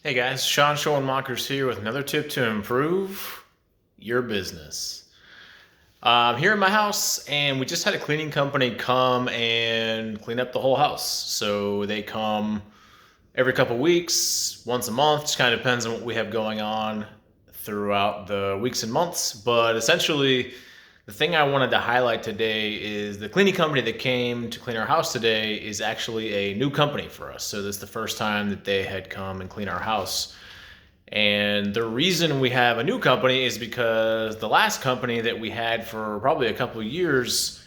Hey guys, Sean Schoenmakers here with another tip to improve your business. I'm here in my house and we just had a cleaning company come and clean up the whole house. So they come every couple weeks, once a month, just kind of depends on what we have going on throughout the weeks and months. But essentially, the thing I wanted to highlight today is the cleaning company that came to clean our house today is actually a new company for us. So this is the first time that they had come and clean our house. And the reason we have a new company is because the last company that we had for probably a couple of years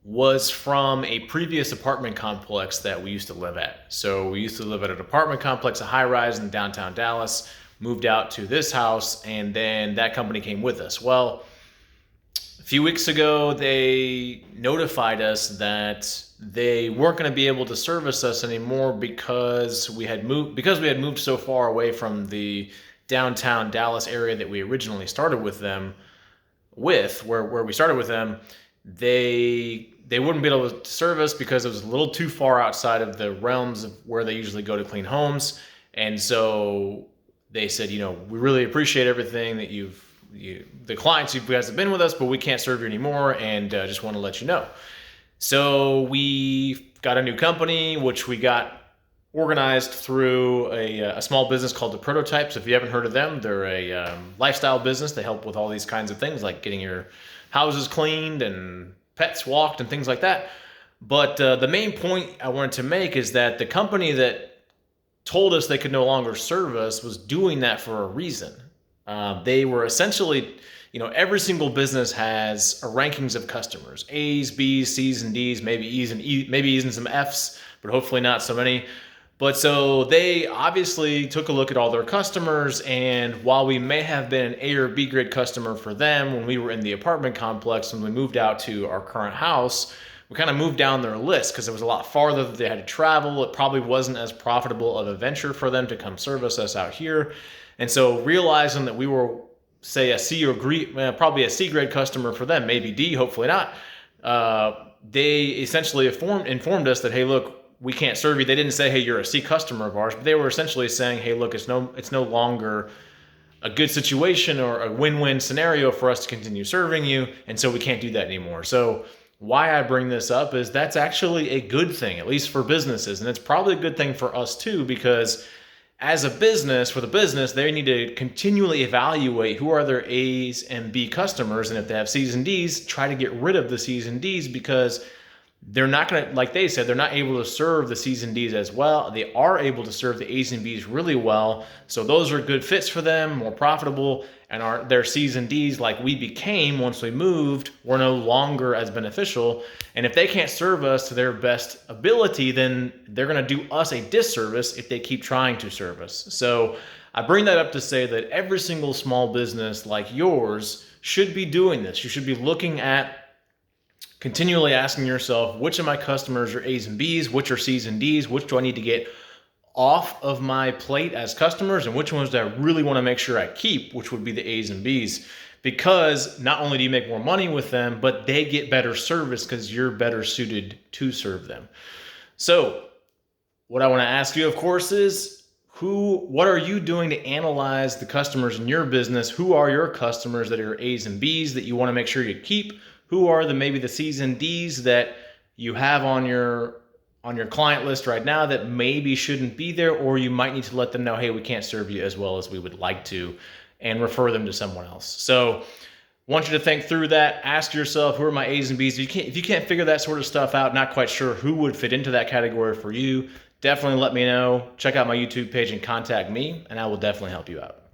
was from a previous apartment complex that we used to live at. So we used to live at an apartment complex, a high rise in downtown Dallas, moved out to this house, and then that company came with us. Well, a few weeks ago, they notified us that they weren't going to be able to service us anymore because we had moved so far away from the downtown Dallas area that we originally started with them where we started with them. They wouldn't be able to serve us because it was a little too far outside of the realms of where they usually go to clean homes. And so they said, we really appreciate everything that the clients you guys have been with us, but we can't serve you anymore, and just want to let you know. So we got a new company, which we got organized through a small business called The Prototype. So if you haven't heard of them, they're a lifestyle business. They help with all these kinds of things like getting your houses cleaned and pets walked and things like that. But the main point I wanted to make is that the company that told us they could no longer serve us was doing that for a reason. They were essentially, every single business has a rankings of customers: A's, B's, C's, and D's, maybe E's and some F's, but hopefully not so many. But so they obviously took a look at all their customers, and while we may have been an A or B grade customer for them when we were in the apartment complex, when we moved out to our current house, we kind of moved down their list because it was a lot farther that they had to travel. It probably wasn't as profitable of a venture for them to come service us out here. And so realizing that we were, say, probably a C grade customer for them, maybe D, hopefully not, they essentially informed us that, hey, look, we can't serve you. They didn't say, hey, you're a C customer of ours, but they were essentially saying, hey, look, it's no longer a good situation or a win-win scenario for us to continue serving you, and so we can't do that anymore. So why I bring this up is that's actually a good thing, at least for businesses, and it's probably a good thing for us too, because as a business, for the business, they need to continually evaluate who are their A's and B customers, and if they have C's and D's, try to get rid of the C's and D's, because they're not going to, like they said, they're not able to serve the C's and D's as well. They are able to serve the A's and B's really well. So those are good fits for them, more profitable, and their C's and D's, like we became once we moved, were no longer as beneficial. And if they can't serve us to their best ability, then they're going to do us a disservice if they keep trying to serve us. So I bring that up to say that every single small business like yours should be doing this. You should be looking at continually asking yourself, which of my customers are A's and B's, which are C's and D's, which do I need to get off of my plate as customers, and which ones do I really want to make sure I keep, which would be the A's and B's. Because not only do you make more money with them, but they get better service because you're better suited to serve them. So what I want to ask you, of course, is what are you doing to analyze the customers in your business? Who are your customers that are A's and B's that you want to make sure you keep? Who are maybe the C's and D's that you have on your client list right now that maybe shouldn't be there, or you might need to let them know, hey, we can't serve you as well as we would like to, and refer them to someone else. So I want you to think through that. Ask yourself, who are my A's and B's? If you can't figure that sort of stuff out, not quite sure who would fit into that category for you, definitely let me know. Check out my YouTube page and contact me, and I will definitely help you out.